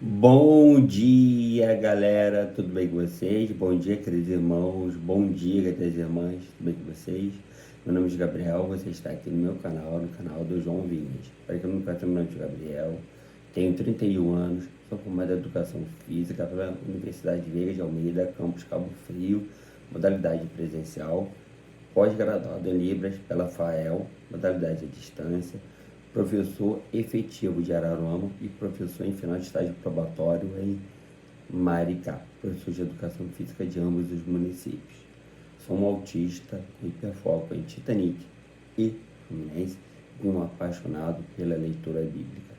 Bom dia, galera, tudo bem com vocês? Bom dia, queridos irmãos, bom dia, queridas irmãs, tudo bem com vocês? Meu nome é Gabriel, você está aqui no meu canal, no canal do João Vinhas. Para quem não conhece, meu nome é Gabriel, tenho 31 anos, sou formado em Educação Física pela Universidade Veiga de Almeida, campus Cabo Frio, modalidade presencial, pós-graduado em Libras pela FAEL, modalidade à distância, professor efetivo de Araruama e professor em final de estágio probatório em Maricá, professor de Educação Física de ambos os municípios. Sou um autista com hiperfoco em Titanic e Fluminense e um apaixonado pela leitura bíblica.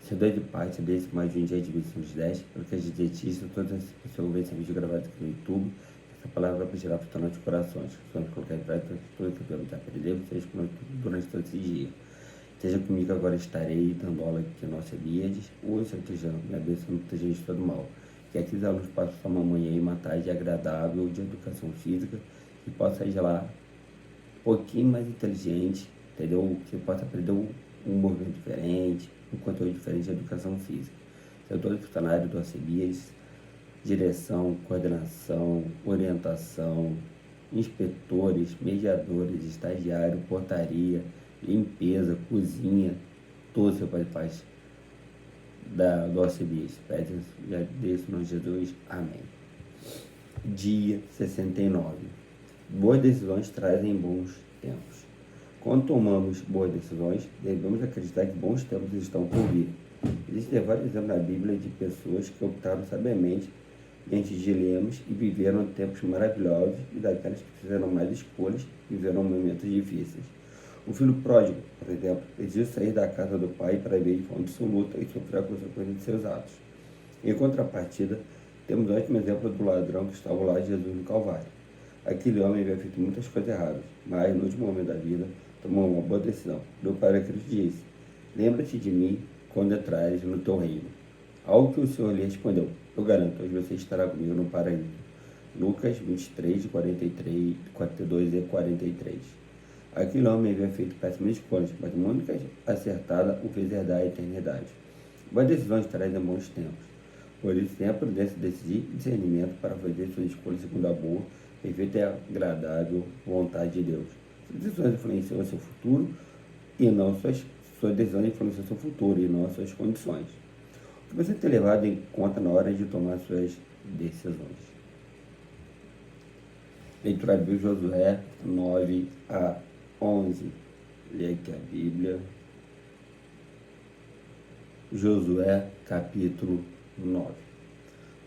Sou de parte desse mais de um dia de missão de 10, porque as dietistas, todas as pessoas veem esse vídeo gravado aqui no YouTube. Essa palavra para tirar para os nossos corações. Vamos colocar em prática tudo que eu perguntar para Deus, seja conosco durante todo esse dia. Esteja comigo agora, estarei dando aula aqui na nossa Eliades, ou se eu esteja me abençoando, esteja de todo mal. Que aqui os alunos possam tomar uma manhã e uma tarde agradável de educação física, que possa sair de lá um pouquinho mais inteligente, entendeu? Que possa aprender um movimento diferente, um conteúdo diferente de educação física. Eu estou funcionário do ACBIAS, direção, coordenação, orientação, inspetores, mediadores, estagiário, portaria, limpeza, cozinha, todo seu faz parte do ACBIAS. Pede já desse nome de Jesus. Amém. Dia 69. Boas decisões trazem bons tempos. Quando tomamos boas decisões, devemos acreditar que bons tempos estão por vir. Existem vários exemplos na Bíblia de pessoas que optaram sabiamente diante de dilemas e viveram tempos maravilhosos, e daquelas que fizeram mais escolhas e viveram momentos difíceis. O filho pródigo, por exemplo, decidiu sair da casa do pai para viver de forma absoluta e sofrer a consequência de seus atos. Em contrapartida, temos o ótimo exemplo do ladrão que estava lá de Jesus no Calvário. Aquele homem havia feito muitas coisas erradas, mas no último momento da vida tomou uma boa decisão. Meu pai Cristo disse: lembra-te de mim quando entrares no teu reino. Ao que o Senhor lhe respondeu: eu garanto, hoje você estará comigo no paraíso. Lucas 23, 43, 42 e 43. Aquele homem havia feito péssimas escolhas, mas uma única acertada o fez herdar a eternidade. Boas decisões trazem bons tempos. Por isso, tenha a prudência de decidir e discernimento para fazer suas escolhas segundo a boa, perfeita e agradável vontade de Deus. Suas decisões influenciam o seu futuro e não suas decisões influenciam o seu futuro e não as suas condições. O que você tem levado em conta na hora de tomar suas decisões? Leitura de Josué 9 a 11. Leia aqui a Bíblia. Josué capítulo 9.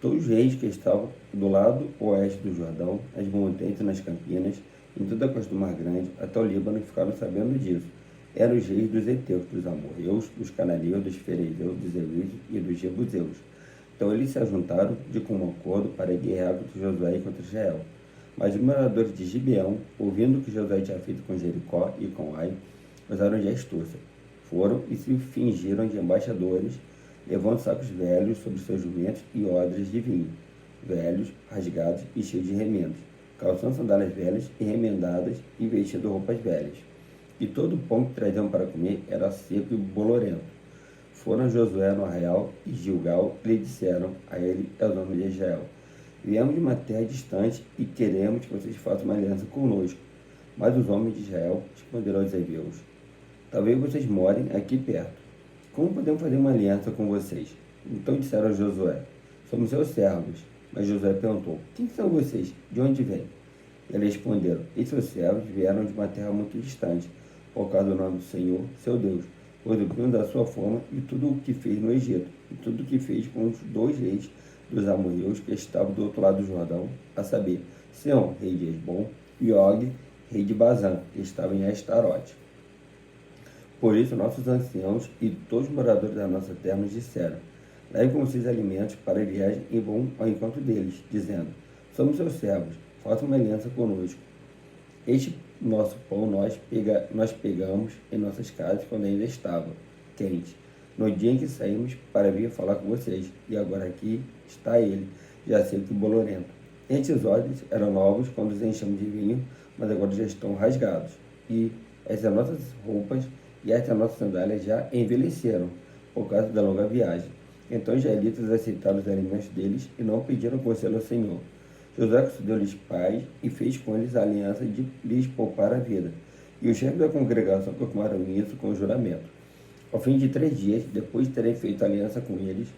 Todos os reis que estavam do lado oeste do Jordão, nas montanhas e nas campinas, em toda a costa do Mar Grande, até o Líbano, ficaram sabendo disso. Eram os reis dos heteus, dos amorreus, dos cananeus, dos ferezeus, dos heveus e dos jebuseus. Então eles se ajuntaram de comum acordo para guerrear contra Josué e contra Israel. Mas os moradores de Gibeão, ouvindo o que Josué tinha feito com Jericó e com Ai, usaram de astúcia. Foram e se fingiram de embaixadores, levando sacos velhos sobre seus jumentos e odres de vinho, velhos, rasgados e cheios de remendos, calçando sandálias velhas e remendadas e vestindo roupas velhas. E todo o pão que traziam para comer era seco e bolorento. Foram Josué no arraial e Gilgal e lhe disseram a ele e aos homens de Israel: viemos de uma terra distante e queremos que vocês façam uma aliança conosco. Mas os homens de Israel responderam aos heveus: talvez vocês morem aqui perto. Como podemos fazer uma aliança com vocês? Então disseram a Josué: somos seus servos. Mas Josué perguntou: quem são vocês? De onde vêm? Eles responderam: esses seus servos vieram de uma terra muito distante, por causa do nome do Senhor, seu Deus, pois ouviram da sua forma e tudo o que fez no Egito, e tudo o que fez com os dois reis dos amorreus que estavam do outro lado do Jordão, a saber, Seom, rei de Esbom, e Og, rei de Bazã, que estava em Astarote. Por isso, nossos anciãos e todos os moradores da nossa terra nos disseram: leve com vocês alimentos para a viagem e vão ao encontro deles, dizendo: somos seus servos, façam uma aliança conosco. Este nosso pão nós pegamos em nossas casas quando ainda estava quente, no dia em que saímos para vir falar com vocês, e agora aqui está ele, já seco e bolorento. Estes odres eram novos quando os enchemos de vinho, mas agora já estão rasgados. E essas nossas roupas e estas nossas sandálias já envelheceram por causa da longa viagem. Então os israelitas aceitaram os alimentos deles e não pediram conselho ao Senhor. Josué concedeu-lhes paz e fez com eles a aliança de lhes poupar a vida. E os chefes da congregação confirmaram isso com o juramento. Ao fim de 3 dias, depois de terem feito aliança com eles,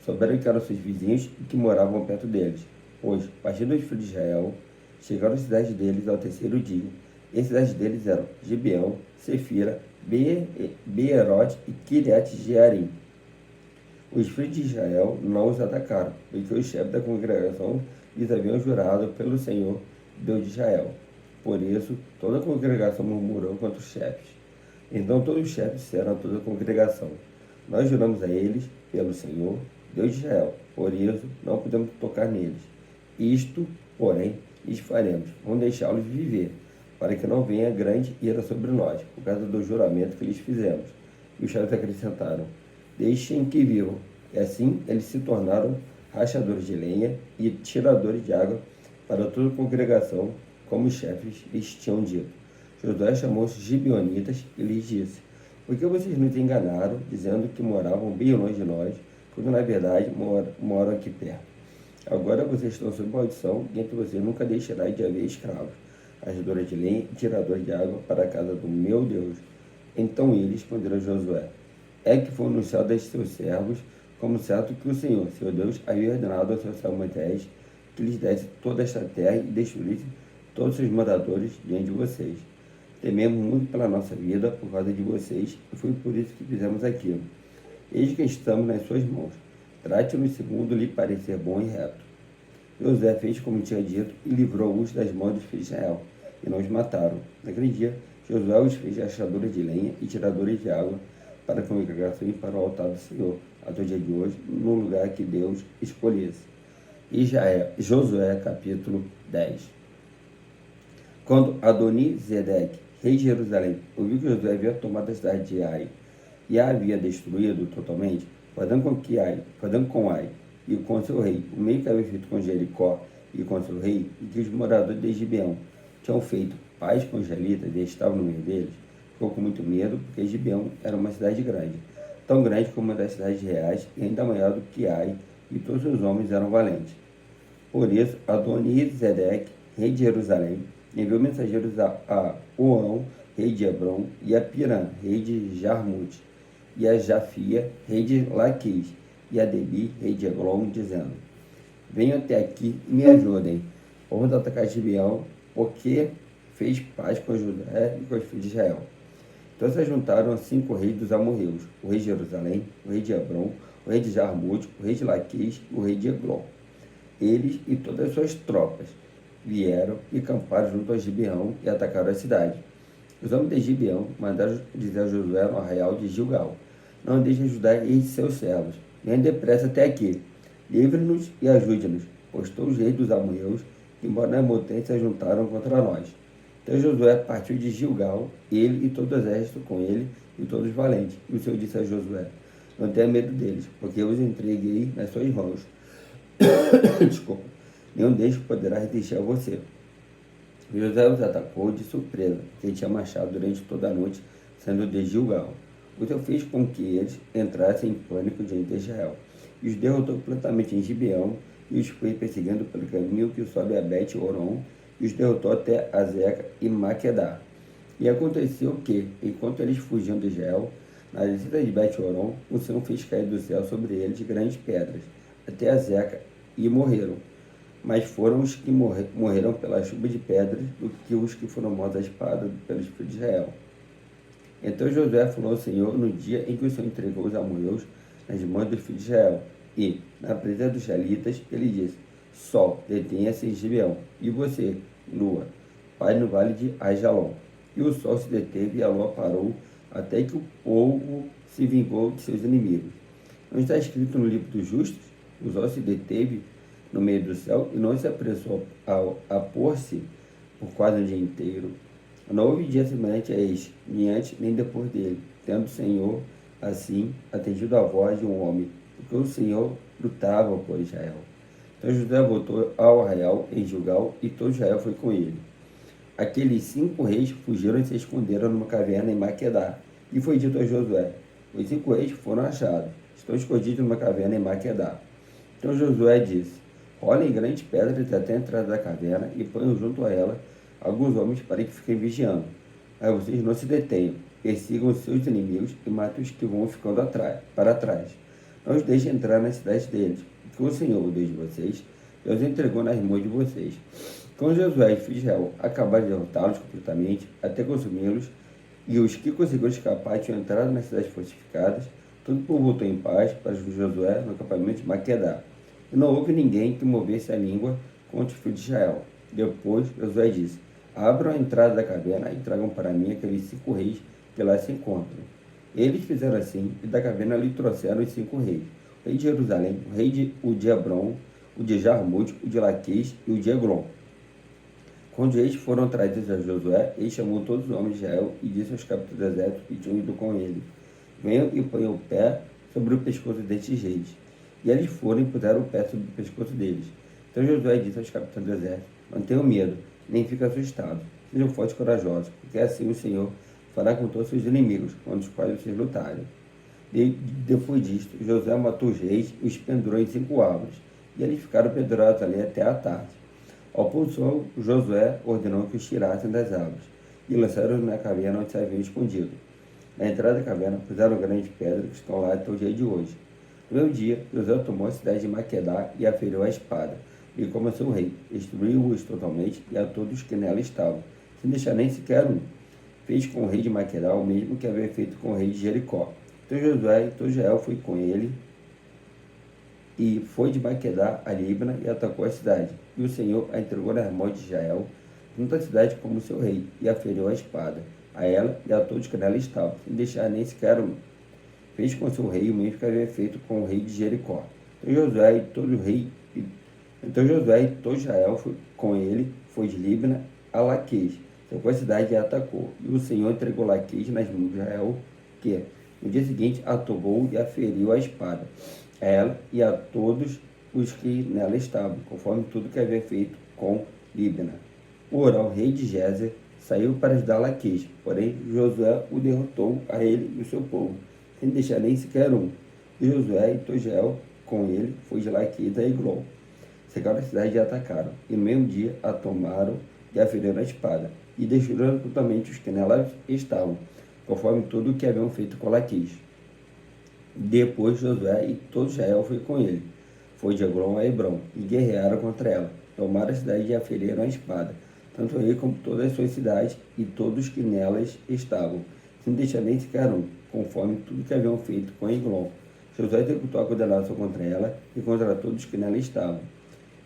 souberam que eram seus vizinhos e que moravam perto deles. Pois, partindo dos filhos de Israel, chegaram às cidades deles ao 3º dia. E as cidades deles eram Gibeão, Sefira, Beerote e Kiriat-Jearim. Os filhos de Israel não os atacaram, porque os chefes da congregação lhes haviam jurado pelo Senhor, Deus de Israel. Por isso, toda a congregação murmurou contra os chefes. Então todos os chefes disseram a toda a congregação: Nós juramos a eles pelo Senhor, Deus de Israel. Por isso, não podemos tocar neles. Isto, porém, lhes faremos. Vamos deixá-los viver, para que não venha grande ira sobre nós, por causa do juramento que lhes fizemos. E os chefes acrescentaram: Deixem que vivam. E assim eles se tornaram rachadores de lenha e tiradores de água para toda a congregação, como os chefes lhes tinham dito. Josué chamou os gibeonitas e lhes disse: Por que vocês nos enganaram, dizendo que moravam bem longe de nós, quando na verdade moram aqui perto? Agora vocês estão sob maldição, e entre vocês nunca deixará de haver escravos, rachadores de lenha e tiradores de água para a casa do meu Deus. Então eles responderam a Josué: É que foi anunciado a seus servos, como certo que o Senhor, seu Deus, havia ordenado ao seu servo Moisés que lhes desse toda esta terra e destruísse todos os seus moradores diante de vocês. Tememos muito pela nossa vida por causa de vocês, e foi por isso que fizemos aquilo. Eis que estamos nas suas mãos. Trate-nos segundo lhe parecer bom e reto. Josué fez como tinha dito e livrou-os das mãos dos filhos de Israel, e não os mataram. Naquele dia, Josué os fez rachadores de lenha e tiradores de água para a congregação e para o altar do Senhor, até o dia de hoje, no lugar que Deus escolhesse. Josué, capítulo 10. Quando Adoni-Zedeque, rei de Jerusalém, ouviu que Josué havia tomado a cidade de Ai e a havia destruído totalmente, fazendo com Ai e com seu rei, o meio que havia feito com Jericó e com seu rei, e que os moradores de Gibeão tinham feito paz com os israelitas e estavam no meio deles, ficou com muito medo, porque Gibeão era uma cidade grande, tão grande como uma das cidades reais e ainda maior do que Ai, e todos os homens eram valentes. Por isso, Adoni-Zedeque, rei de Jerusalém, enviou mensageiros a Oão, rei de Hebron, e a Pirã, rei de Jarmute, e a Jafia, rei de Laquis, e a Debi, rei de Eglon, dizendo: Venham até aqui e me ajudem. Vamos atacar Gibeão, porque fez paz com Judá e com os filhos de Israel. Então se juntaram 5 reis dos amorreus: o rei de Jerusalém, o rei de Hebron, o rei de Jarmute, o rei de Laquis e o rei de Eglon. Eles e todas as suas tropas vieram e acamparam junto a Gibeão e atacaram a cidade. Os homens de Gibeão mandaram dizer a Josué no arraial de Gilgal: Não deixe Judá e seus servos. Venham depressa até aqui. Livre-nos e ajude-nos, pois todos os reis dos amorreus que moram nas montanhas se juntaram contra nós. Então Josué partiu de Gilgal, ele e todo o exército com ele e todos os valentes. E o Senhor disse a Josué: Não tenha medo deles, porque eu os entreguei nas suas mãos. Desculpa. Nenhum deles poderá resistir a você. Josué os atacou de surpresa, porque tinha marchado durante toda a noite, saindo de Gilgal. O Senhor fez com que eles entrassem em pânico diante de Israel, e os derrotou completamente em Gibeão, e os foi perseguindo pelo caminho que sobe a Bet-Horon, e os derrotou até Azeca e Maquedá. E aconteceu que, enquanto eles fugiam de Israel, na descida de Bet-Horon, o Senhor fez cair do céu sobre eles grandes pedras, até Azeca, e morreram. Mas foram os que morreram pela chuva de pedras do que os que foram mortos à espada pelos filhos de Israel. Então Josué falou ao Senhor no dia em que o Senhor entregou os amorreus nas mãos dos filhos de Israel. E, na presença dos israelitas, ele disse: Sol, detenha-se em Gibeão, e você, lua, pare no vale de Aijalon. E o sol se deteve e a lua parou, até que o povo se vingou de seus inimigos. Não está escrito no livro dos justos? O sol se deteve no meio do céu e não se apressou a pôr-se por quase um dia inteiro. Não houve dia semelhante a este, nem antes nem depois dele, tendo o Senhor, assim, atendido a voz de um homem, porque o Senhor lutava por Israel. Então Josué voltou ao arraial em Gilgal, e todo Israel foi com ele. Aqueles 5 reis fugiram e se esconderam numa caverna em Maquedá, e foi dito a Josué: Os 5 reis foram achados. estão escondidos numa caverna em Maquedá. Então Josué disse: rolem grandes pedras até a entrada da caverna e ponham junto a ela alguns homens para que fiquem vigiando. Aí vocês não se detenham, persigam seus inimigos e matem os que vão ficando para trás. Não os deixem entrar nas cidades deles, porque o Senhor, o Deus de vocês, os entregou nas mãos de vocês. Quando Josué e os filhos de Israel acabaram de derrotá-los completamente, até consumi-los, e os que conseguiram escapar tinham entrado nas cidades fortificadas, tudo voltou em paz para Josué no acampamento de Maquedá. E não houve ninguém que movesse a língua contra os filhos de Israel. Depois Josué disse: abram a entrada da caverna e tragam para mim aqueles 5 reis que lá se encontram. Eles fizeram assim, e da caverna lhe trouxeram os 5 reis: o rei de Jerusalém, o de Hebron, o de Jarmute, o de Laquis e o de Eglon. Quando eles foram trazidos a Josué, ele chamou todos os homens de Israel e disse aos capitães do exército que tinham ido com ele: venham e ponham o pé sobre o pescoço destes reis. E eles foram e puseram o pé sobre o pescoço deles. Então Josué disse aos capitães do exército: não tenham medo, nem fiquem assustados. Sejam fortes e corajosos, porque assim o Senhor fará com todos os seus inimigos, contra os quais vocês lutarem. Depois disto, Josué matou os reis e os pendurou em 5 árvores, e eles ficaram pendurados ali até a tarde. Ao pôr do sol, Josué ordenou que os tirassem das árvores, e lançaram-os na caverna onde se haviam escondido. Na entrada da caverna puseram grandes pedras que estão lá até o dia de hoje. No mesmo dia, Josué tomou a cidade de Maquedá e a feriu a espada, e como seu rei, destruiu-os totalmente e a todos que nela estavam, sem deixar nem sequer um. Fez com o rei de Maquedá o mesmo que havia feito com o rei de Jericó. Então Josué e todo Israel foi com ele, e foi de Maquedá a Líbana e atacou a cidade. E o Senhor a entregou nas mãos de Israel, junto à cidade como seu rei, e a feriu a espada, a ela e a todos que nela estavam, sem deixar nem sequer um. Fez com seu rei o mesmo que havia feito com o rei de Jericó. Então Josué e todo Israel foi com ele, foi de Líbana a Laquis, cercou a cidade e a atacou. E o Senhor entregou Laquis nas mãos de Israel, que no dia seguinte a tomou e a feriu a espada, a ela e a todos os que nela estavam, conforme tudo que havia feito com Líbana. Ora, o rei de Gézer saiu para ajudar Laquis, porém Josué o derrotou a ele e o seu povo, sem deixar nem sequer um. E Josué e todo Israel com ele foi de Laquis a Eglon. Cercaram a cidade e a atacaram, e no mesmo dia a tomaram e a feriram a espada, e destruíram totalmente os que nela estavam, conforme tudo o que haviam feito com Laquis. Depois Josué e todo Israel foi com ele, foi de Eglon a Hebron, e guerrearam contra ela. Tomaram a cidade e a feriram a espada, tanto ele como todas as suas cidades e todos que nelas estavam, sem deixar nem sequer um, conforme tudo que haviam feito com Eglon. Josué executou a condenação contra ela e contra todos que nela estavam.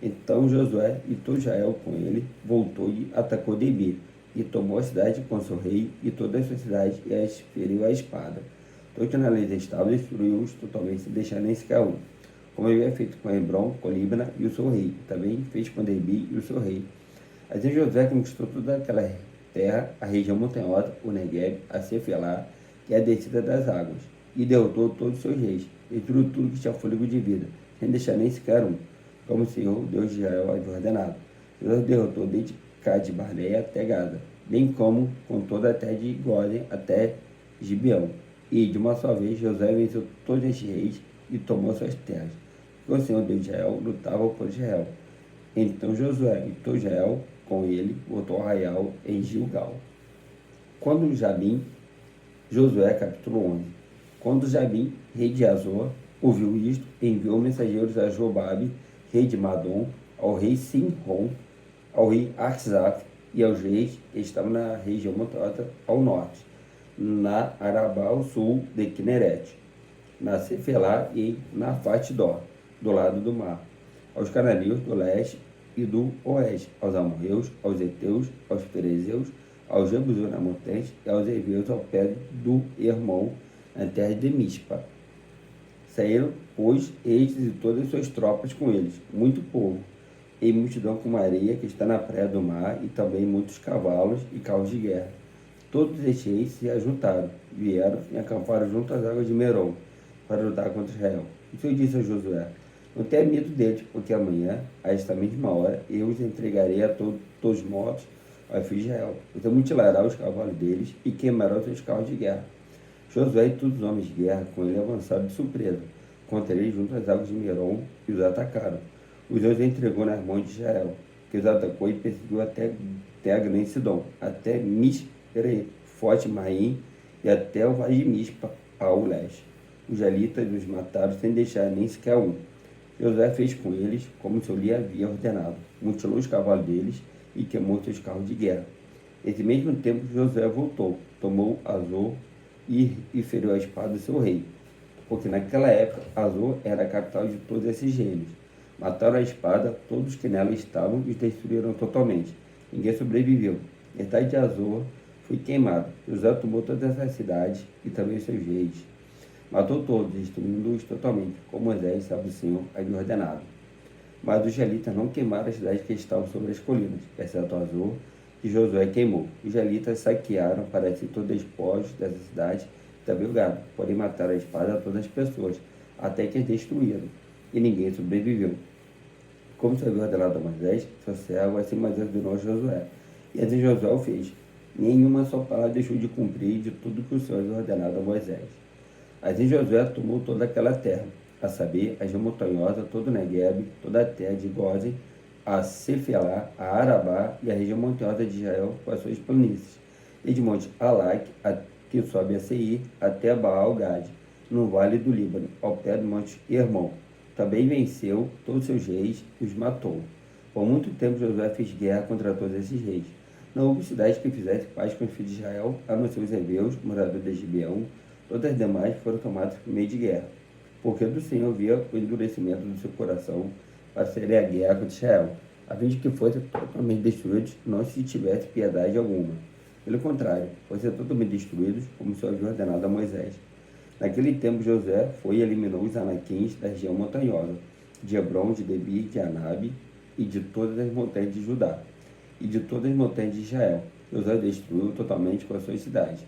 Então Josué e todo Israel com ele voltou e atacou Debir, e tomou a cidade com seu rei e todas as suas cidades e as feriu a espada. Todos que nelas estavam destruiu-os totalmente, sem deixar nem sequer um, como havia feito com Hebron, com Líbana e o seu rei, também fez com Debir e o seu rei. Assim Josué conquistou toda aquela terra, a região montanhosa, o Negueb, a Cefelá, que é a descida das águas, e derrotou todos os seus reis, destruiu tudo que tinha fôlego de vida, sem deixar nem sequer um, como o Senhor, Deus de Israel, havia ordenado. Deus derrotou desde Cade Barneia até Gaza, bem como com toda a terra de Gósen até Gibeão. E, de uma só vez, Josué venceu todos estes reis e tomou suas terras, porque o Senhor, Deus de Israel, lutava por Israel. Então Josué e todo Israel, com ele, voltou ao arraial em Gilgal. Quando Jabim, Josué, capítulo 11. Quando Jabim, rei de Azor, ouviu isto, enviou mensageiros a Jobabe, rei de Madom, ao rei Sinrom, ao rei Arsaf e aos reis que estavam na região montanhosa ao norte, na Arabá ao sul de Quinerete, na Cefelá e na Fatidó, do lado do mar, aos cananeus do leste e do oeste, aos amorreus, aos heteus, aos perezeus, aos jebuseus na montanha e aos heveus ao pé do Hermon, na terra de Mispa. Saíram, pois, estes e todas as suas tropas com eles, muito povo, e multidão como a areia que está na praia do mar, e também muitos cavalos e carros de guerra. Todos estes reis se ajuntaram, vieram e acamparam junto às águas de Merom, para lutar contra Israel. E o Senhor disse a Josué: não tenha medo deles, porque amanhã, a esta mesma hora, eu os entregarei a todos mortos ao filho de Israel. Você mutilará os cavalos deles e queimará os seus carros de guerra. Josué e todos os homens de guerra com ele avançaram de surpresa, contra eles junto às águas de Merom e os atacaram. Os dois entregou nas mãos de Israel, que os atacou e perseguiu até a grande Sidom, até Misrefote Maim e até o vale de Mispa, ao leste. Os jalitas os mataram sem deixar nem sequer um. Josué fez com eles como o Senhor lhe havia ordenado, mutilou os cavalos deles e queimou seus carros de guerra. Nesse mesmo tempo Josué voltou, tomou Azor e feriu a espada do seu rei, porque naquela época Azor era a capital de todos esses reinos. Mataram a espada todos que nela estavam e os destruíram totalmente. Ninguém sobreviveu. Metade de Azor foi queimada. Josué tomou todas essas cidades e também os seus reis. Matou todos, destruindo-os totalmente, como Moisés, servo do Senhor, havia ordenado. Mas os israelitas não queimaram as cidades que estavam sobre as colinas, exceto Azor, que Josué queimou. Os israelitas saquearam para si todos os despojos dessa cidade e também o gado, porém mataram a espada a todas as pessoas, até que as destruíram, e ninguém sobreviveu. Como se havia ordenado a Moisés, seu servo, assim Moisés ordenou a Josué. E assim Josué o fez. Nenhuma só palavra deixou de cumprir de tudo que o Senhor havia ordenado a Moisés. Assim Josué tomou toda aquela terra, a saber, a região montanhosa, todo o Negueb, toda a terra de Gósen, a Cefelá, a Arabá e a região montanhosa de Israel com as suas planícies, e de Monte Alac, que sobe a Seir, até Baal-Gade, no vale do Líbano, ao pé do Monte Hermon. Também venceu todos os seus reis e os matou. Por muito tempo Josué fez guerra contra todos esses reis. Não houve cidade que fizesse paz com os filhos de Israel, a não ser os heveus, moradores de Gibeão. Todas as demais foram tomadas por meio de guerra, porque do Senhor via o endurecimento do seu coração para fazer a guerra contra Israel, a fim de que fossem totalmente destruídos, não se tivesse piedade alguma. Pelo contrário, fossem totalmente destruídos, como o Senhor havia ordenado a Moisés. Naquele tempo Josué foi e eliminou os anaquins da região montanhosa, de Hebron, de Debir, de Anabe e de todas as montanhas de Judá, e de todas as montanhas de Israel. Josué destruiu totalmente com as suas cidades.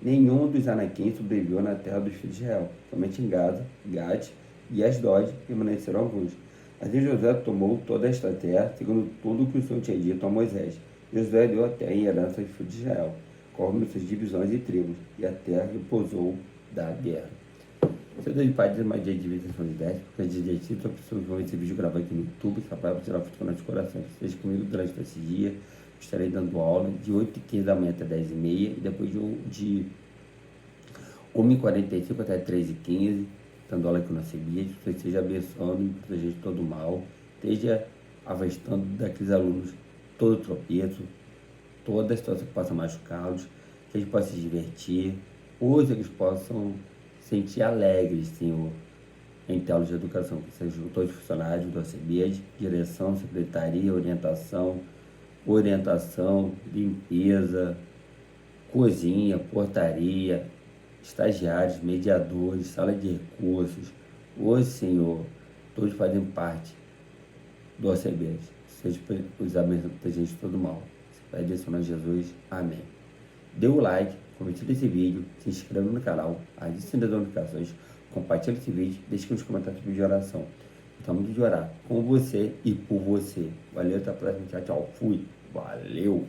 Nenhum dos anaquins sobreviveu na terra dos filhos de Israel. Somente em Gaza, Gade e Asdod permaneceram alguns. Assim Josué tomou toda esta terra, segundo tudo o que o Senhor tinha dito a Moisés. Josué deu a terra em herança aos filhos de Israel, conforme suas divisões e tribos, e a terra repousou da guerra. Seu Deus de Pai, diz mais dia de vida, são de 10, porque de dia de sua pessoa vão esse vídeo gravado aqui no YouTube, capaz de tirar foto com nossos corações. Seja comigo durante esse dia. Estarei dando aula de 8h15 da manhã até 10h30 e depois de 1h45 até 3h15, dando aula aqui na CBIA. Que você esteja abençoando e protegendo de todo mal, esteja afastando daqueles alunos todo tropeço, toda a situação que possa machucá-los, que eles possam se divertir, hoje eles possam sentir alegres, Senhor, em telas de educação, que sejam todos os funcionários do ACBIA, direção, secretaria, orientação, limpeza, cozinha, portaria, estagiários, mediadores, sala de recursos. Hoje, Senhor, todos fazem parte do ACB. Seja os abençoados da gente de todo mal. Vai direcionar Jesus. Amém. Dê o like, compartilhe esse vídeo, se inscreva no canal, adicione as notificações, compartilhe esse vídeo, deixe nos comentários de oração. Estamos de orar com você e por você. Valeu, até a próxima. Tchau, tchau. Fui. Valeu.